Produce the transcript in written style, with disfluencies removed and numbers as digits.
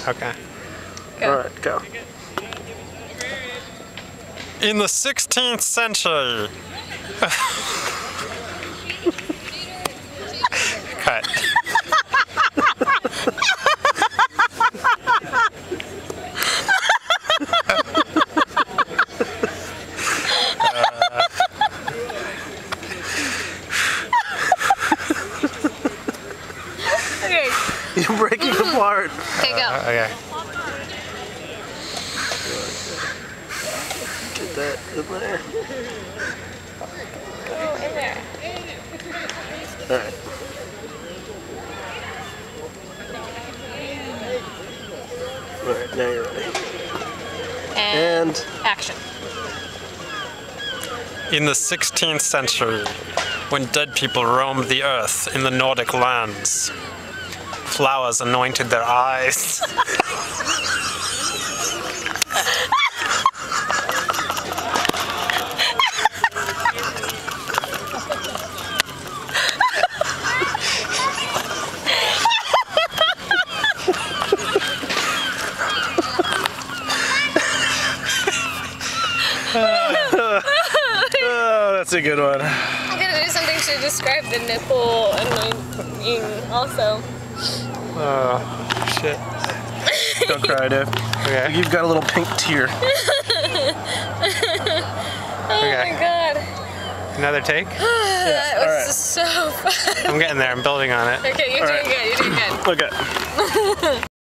Okay. Go. All right, go. In the 16th century. Cut. Okay. You're breaking apart. Okay, go. Okay. Get that in there. Oh, in there. All right. All right, now you're ready. And action. In the 16th century, when dead people roamed the earth in the Nordic lands, flowers anointed their eyes. oh, that's a good one. I'm gonna do something to describe the nipple anointing also. Oh, shit. Don't cry, Dave. Okay. You've got a little pink tear. Oh Okay. my god. Another take? That was alright. so fun. I'm getting there. I'm building on it. Okay, you're doing good. You're doing good. Okay.